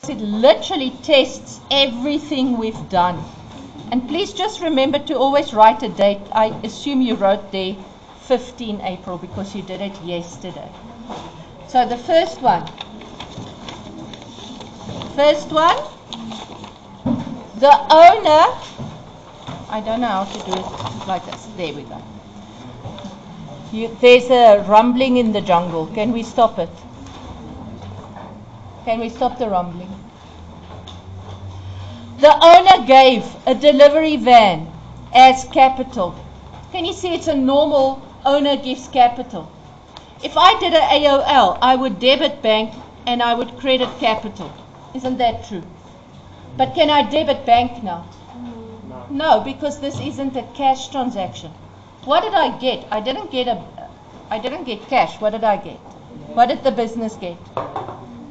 it literally tests everything we've done. And please just remember to always write a date. I assume you wrote there 15 April because you did it yesterday. So the first one, the owner, I don't know how to do it like this. There we go. There's a rumbling in the jungle. Can we stop it? Can we stop the rumbling? The owner gave a delivery van as capital. Can you see it's a normal owner gives capital? If I did an AOL, I would debit bank and I would credit capital. Isn't that true? But can I debit bank now? No, because this isn't a cash transaction. What did I get? I didn't get cash. What did I get? What did the business get?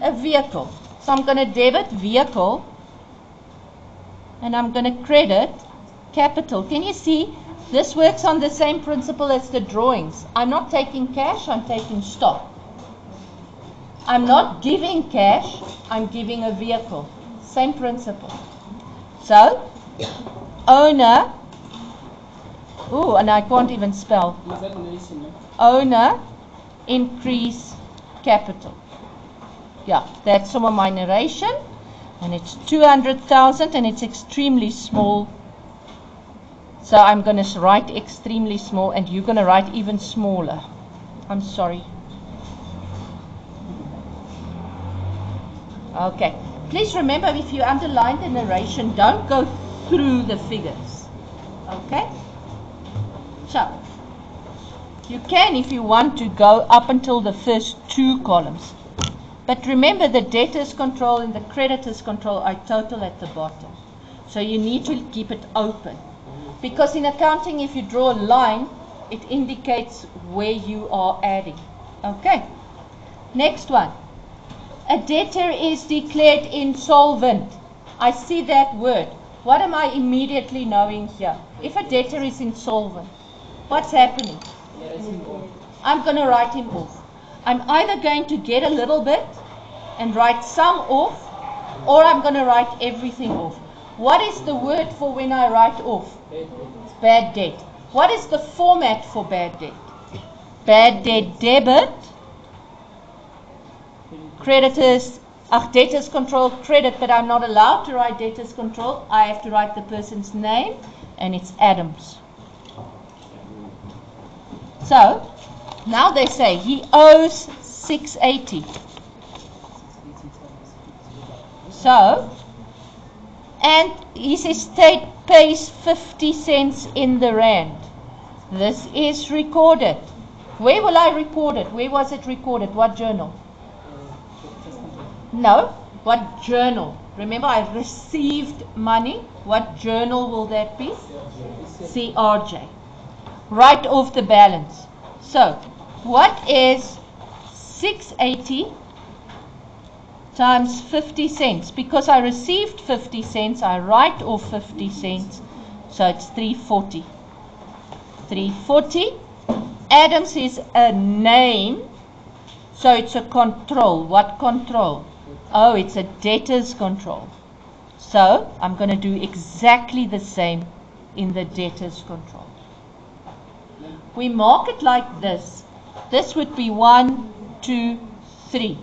A vehicle. So I'm going to debit vehicle and I'm going to credit capital. Can you see? This works on the same principle as the drawings. I'm not taking cash, I'm taking stock. I'm not giving cash, I'm giving a vehicle. Same principle. So, owner, and I can't even spell. Owner, increase capital. Yeah, that's some of my narration. And it's 200,000 and it's extremely small. So I'm going to write extremely small and you're going to write even smaller. I'm sorry. Okay. Please remember, if you underline the narration, don't go through the figures. Okay? So, you can, if you want to, go up until the first two columns. But remember, the debtors control and the creditors control are total at the bottom. So you need to keep it open. Because in accounting, if you draw a line, it indicates where you are adding. Okay. Next one. A debtor is declared insolvent. I see that word. What am I immediately knowing here? If a debtor is insolvent, what's happening? I'm going to write him off. I'm either going to get a little bit and write some off, or I'm going to write everything off. What is the word for when I write off? It's bad debt. What is the format for bad debt? Bad debt debit, creditors, debtors control credit, but I'm not allowed to write debtors control. I have to write the person's name, and it's Adams. So, now they say he owes 680. So, and his estate pays 50 cents in the rand. This is recorded. Where will I record it? Where was it recorded? What journal? No. What journal? Remember, I received money. What journal will that be? CRJ. Write off the balance. So, what is 680 times 50 cents? Because I received 50 cents, I write off 50 cents. So it's 340. 340. Adams is a name. So it's a control. What control? Oh, it's a debtor's control. So I'm going to do exactly the same in the debtor's control. We mark it like this. This would be 1, 2, 3.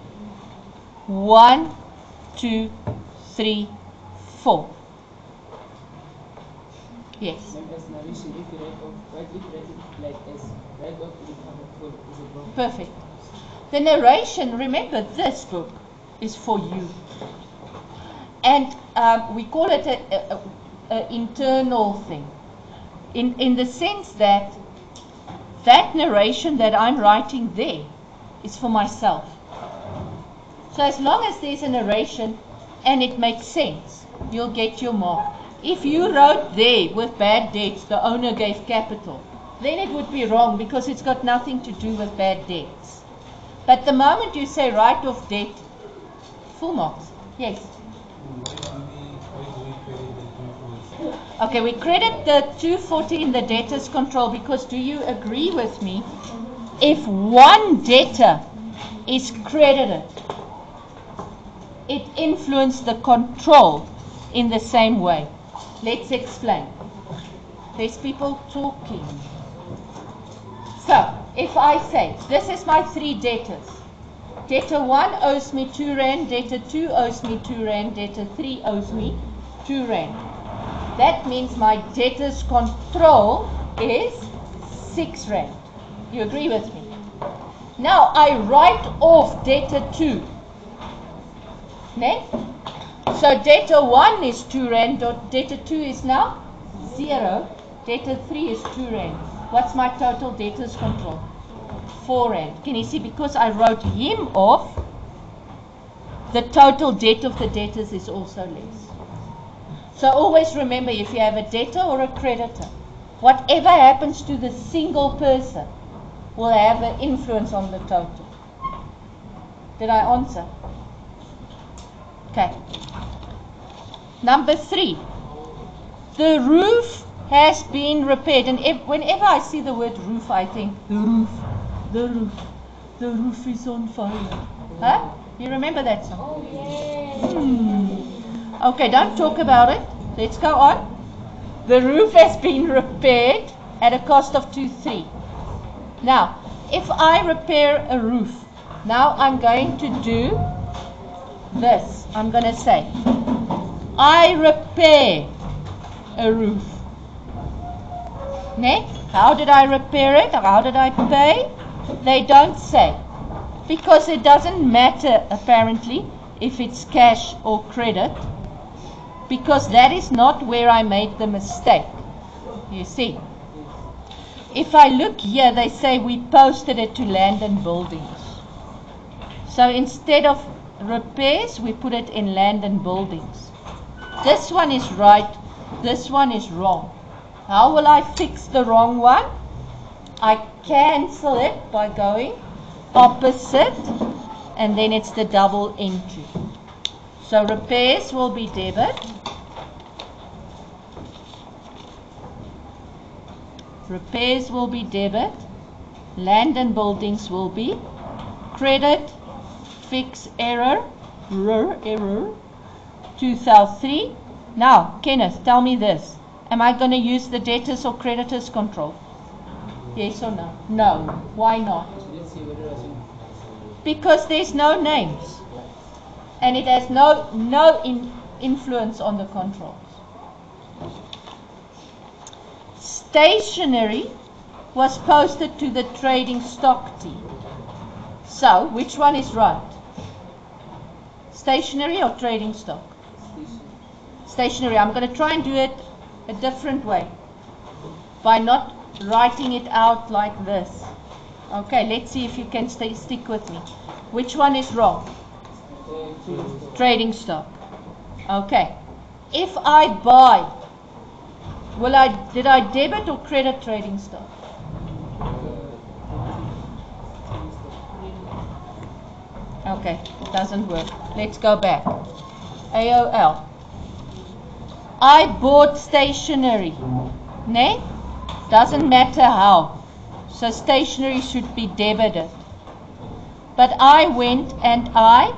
1, 2, 3, 4. Yes. Perfect. The narration, remember, this book is for you. And we call it an internal thing. In the sense that that narration that I'm writing there is for myself. So as long as there's a narration and it makes sense, you'll get your mark. If you wrote there with bad debts, the owner gave capital, then it would be wrong because it's got nothing to do with bad debts. But the moment you say write off debt, full marks. Yes. Okay, we credit the 240 in the debtor's control because do you agree with me? If one debtor is credited, it influenced the control in the same way. Let's explain. There's people talking. So, if I say, this is my 3 debtors. Debtor 1 owes me 2 rand, debtor 2 owes me 2 rand, debtor 3 owes me 2 rand. That means my debtor's control is 6 rand. You agree with me? Now I write off debtor 2. Ne? So debtor 1 is 2 rand, debtor 2 is now 0, debtor 3 is 2 rand. What's my total debtor's control? 4 rand. Can you see, because I wrote him off, the total debt of the debtors is also less. So always remember, if you have a debtor or a creditor, whatever happens to the single person will have an influence on the total. Did I answer? Okay. Number 3. The roof has been repaired. And whenever I see the word roof, I think, the roof is on fire. Huh? You remember that song? Okay, don't talk about it. Let's go on. The roof has been repaired at a cost of 2,300. Now, if I repair a roof, now I'm going to do this. I'm going to say, I repair a roof. Ne? How did I repair it? How did I pay? They don't say. Because it doesn't matter, apparently, if it's cash or credit. Because that is not where I made the mistake. You see. If I look here, they say we posted it to land and buildings. So instead of repairs, we put it in land and buildings. This one is right, this one is wrong. How will I fix the wrong one? I cancel it by going opposite, and then it's the double into. So repairs will be debit. Repairs will be debit. Land and buildings will be credit. Fix error. Error. 2003. Now, Kenneth, tell me this. Am I going to use the debtors or creditors control? Yes or no? No. Why not? Because there's no names. And it has no influence on the controls. Stationery was posted to the trading stock team. So, which one is right? Stationery or trading stock? Stationery. I'm going to try and do it a different way. By not writing it out like this. Okay, let's see if you can stick with me. Which one is wrong? Trading stock. Okay. If I buy, did I debit or credit trading stock? Okay, it doesn't work. Let's go back. AOL. I bought stationery. Ne? Doesn't matter how. So stationery should be debited. But I went and I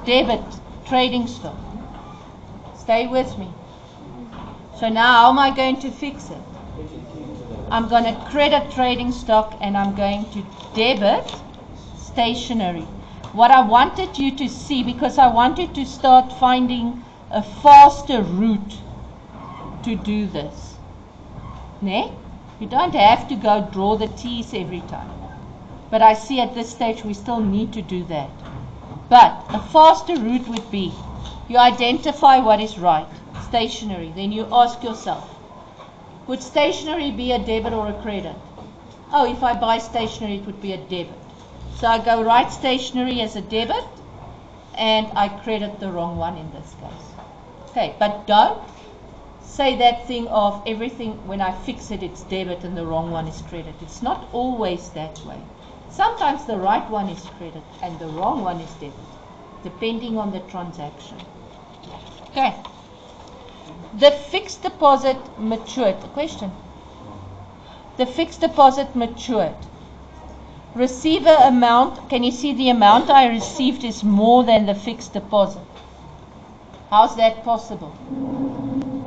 debit trading stock. Stay with me. So now how am I going to fix it? I'm going to credit trading stock and I'm going to debit stationery. What I wanted you to see, because I wanted to start finding a faster route to do this. Ne? You don't have to go draw the T's every time. But I see at this stage we still need to do that. But a faster route would be, you identify what is right, stationery. Then you ask yourself, would stationery be a debit or a credit? Oh, if I buy stationery, it would be a debit. So I go write stationery as a debit, and I credit the wrong one in this case. Okay, but don't say that thing of everything, when I fix it, it's debit and the wrong one is credit. It's not always that way. Sometimes the right one is credit and the wrong one is debit, depending on the transaction. Okay. The fixed deposit matured. A question. The fixed deposit matured. receiver amount, can you see the amount I received is more than the fixed deposit? How's that possible?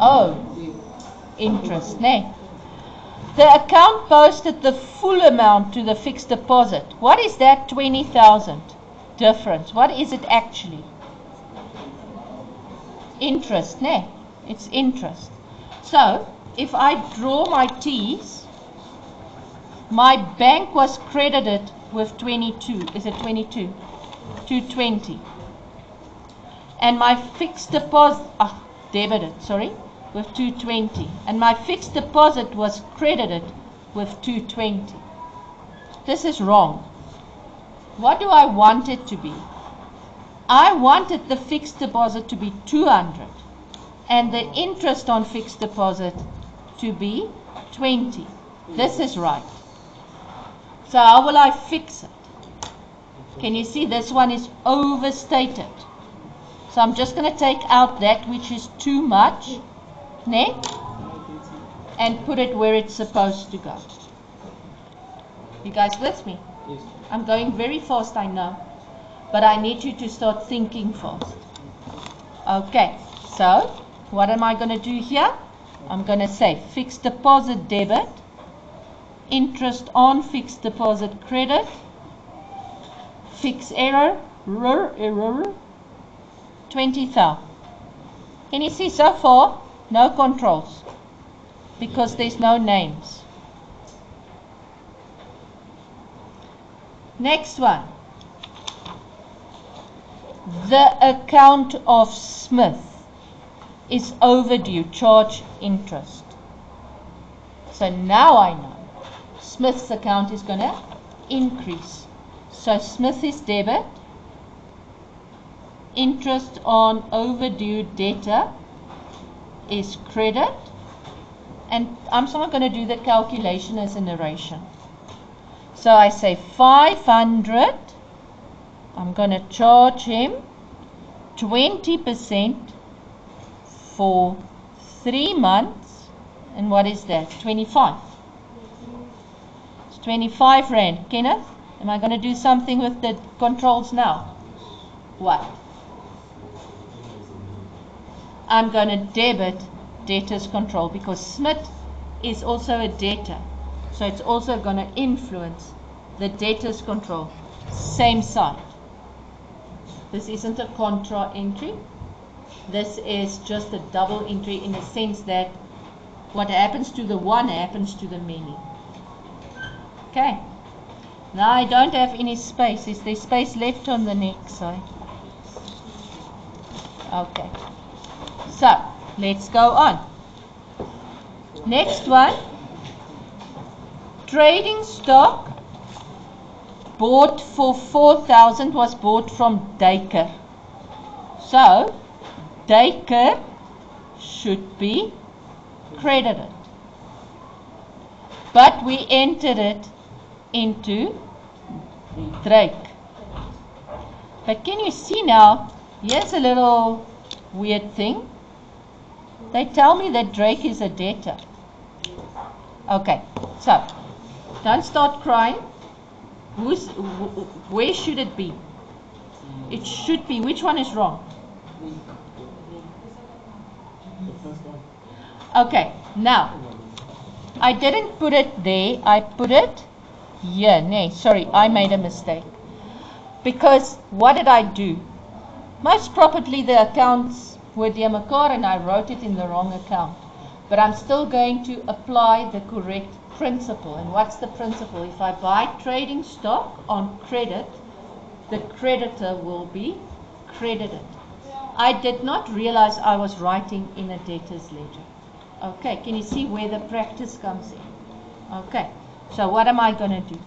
Oh, interest, ne? The account posted the full amount to the fixed deposit. What is that 20,000 difference? What is it actually? Interest, ne? It's interest. So, if I draw my T's, my bank was credited with 22. Is it 22? 220. And my fixed deposit, debited, sorry, with 220. And my fixed deposit was credited with 220. This is wrong. What do I want it to be? I wanted the fixed deposit to be 200 and the interest on fixed deposit to be 20. This is right. So how will I fix it? Can you see this one is overstated? So I'm just going to take out that which is too much, ne? And put it where it's supposed to go. You guys with me? Yes. I'm going very fast, I know. But I need you to start thinking fast. Okay, so what am I going to do here? I'm going to say fixed deposit debit, interest on fixed deposit credit, fixed error, 20,000. Can you see so far? No controls because there's no names. Next one. The account of Smith is overdue, charge interest. So now I know Smith's account is going to increase. So Smith is debit, interest on overdue debtor is credit, and I'm not going to do the calculation as a narration. So I say 500. I'm going to charge him 20% for 3 months. And what is that? 25. It's 25 Rand. Kenneth, am I going to do something with the controls now? What? I'm going to debit debtor's control because Smith is also a debtor. So it's also going to influence the debtor's control. Same side. This isn't a contra entry. This is just a double entry in the sense that what happens to the one happens to the many. Okay. Now I don't have any space. Is there space left on the next side? Okay. So, let's go on. Next one. Trading stock bought for 4,000 was bought from Dacre. So, Dacre should be credited. But we entered it into Drake. But can you see now, here's a little weird thing. They tell me that Drake is a debtor. Okay, so, don't start crying. Where should it be? It should be, which one is wrong? Okay, now, I didn't put it there, I put it here. Nee, sorry, I made a mistake. Because, what did I do? Most probably the accounts were dear mekaar and I wrote it in the wrong account. But I'm still going to apply the correct principle. And what's the principle? If I buy trading stock on credit, the creditor will be credited. I did not realize I was writing in a debtor's ledger. Okay, can you see where the practice comes in? Okay, so what am I going to do?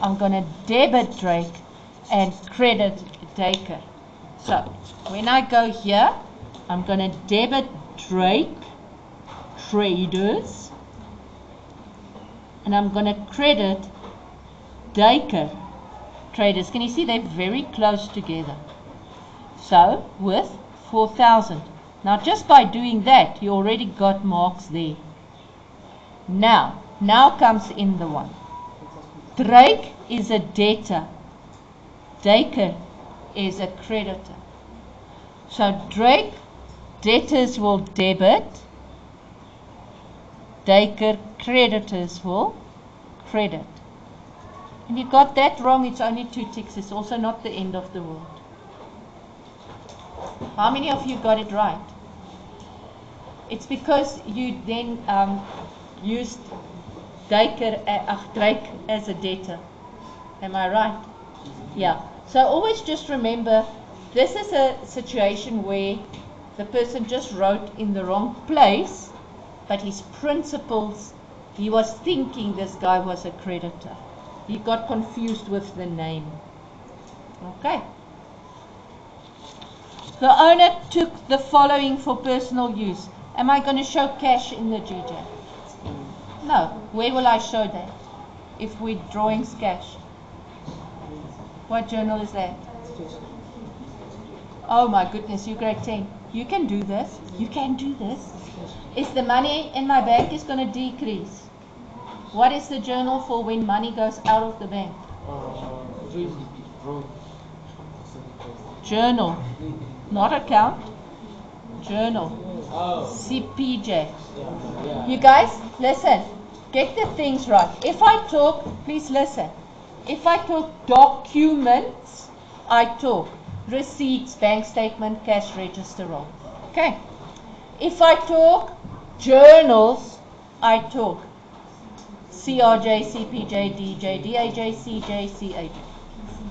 I'm going to debit Drake and credit Dacre. So, when I go here, I'm going to debit Drake traders and I'm going to credit Dacre traders. Can you see they're very close together? So, with 4,000. Now, just by doing that, you already got marks there. Now comes in the one. Drake is a debtor. Daker is a creditor. So Drake, debtors will debit. Daker, creditors will credit. If you got that wrong, it's only 2 ticks. It's also not the end of the world. How many of you got it right? It's because you then used Drake as a debtor. Am I right? Yeah. So always just remember, this is a situation where the person just wrote in the wrong place, but his principles, he was thinking this guy was a creditor. He got confused with the name. Okay. The owner took the following for personal use. Am I going to show cash in the GJ? No. Where will I show that? If we're drawings cash. What journal is that? Oh my goodness, you grade 10. You can do this. You can do this. Is the money in my bank is going to decrease? What is the journal for when money goes out of the bank? Journal. Not account. Journal. CPJ. You guys, listen. Get the things right. If I talk, please listen. If I talk documents, I talk receipts, bank statement, cash register roll. Okay. If I talk journals, I talk CRJ, CPJ, DJ, DAJ, CJ, CAJ,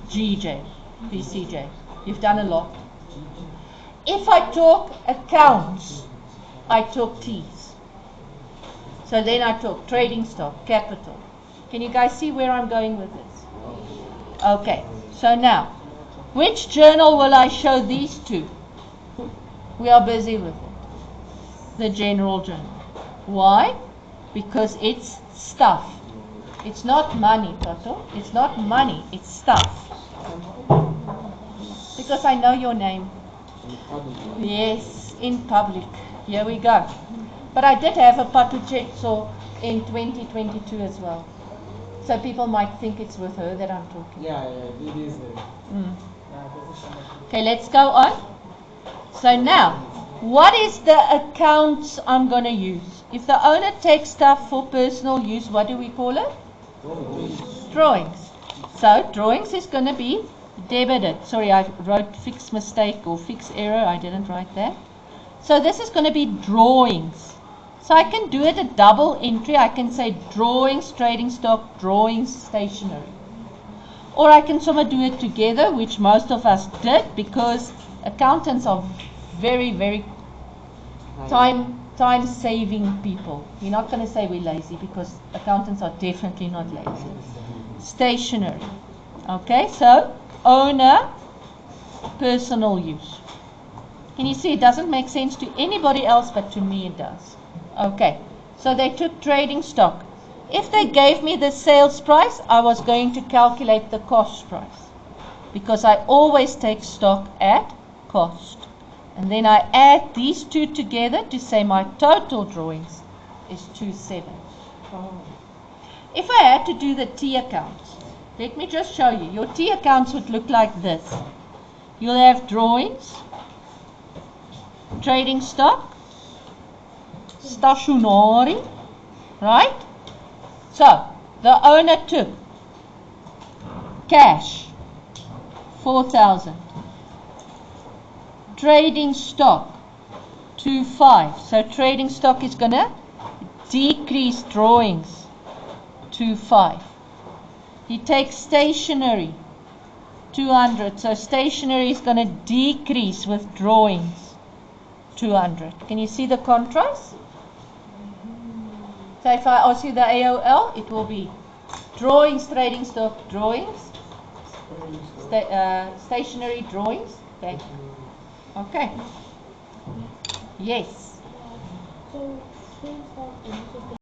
GJ, BCJ. You've done a lot. If I talk accounts, I talk T's. So then I talk trading stock, capital. Can you guys see where I'm going with this? Okay, so now, which journal will I show these to? We are busy with it. The general journal. Why? Because it's stuff. It's not money, Toto. It's not money, it's stuff. Because I know your name. Yes, in public. Here we go. But I did have a Patuchetso in 2022 as well. So people might think it's with her that I'm talking. Yeah, it is. Okay, let's go on. So now, what is the accounts I'm going to use? If the owner takes stuff for personal use, what do we call it? Drawings. So drawings is going to be debited. Sorry, I wrote fix mistake or fix error. I didn't write that. So this is going to be drawings. So I can do it a double entry. I can say drawings, trading stock, drawings, stationery. Or I can somehow do it together, which most of us did, because accountants are very, very time-saving people. You're not going to say we're lazy, because accountants are definitely not lazy. Stationery. Okay, so owner, personal use. Can you see it doesn't make sense to anybody else, but to me it does. Okay, so they took trading stock. If they gave me the sales price, I was going to calculate the cost price, because I always take stock at cost. And then I add these two together to say my total drawings is 27. If I had to do the T accounts, let me just show you. Your T accounts would look like this. You'll have drawings, trading stock, stationery, right? So, the owner took cash, 4,000. Trading stock, 2,500. So, trading stock is going to decrease drawings, 2,500. He takes stationery, 200. So, stationery is going to decrease with drawings, 200. Can you see the contrast? So if I ask you the AOL, it will be drawings, trading stock, drawings, stationery, drawings, bank. Okay. Yes.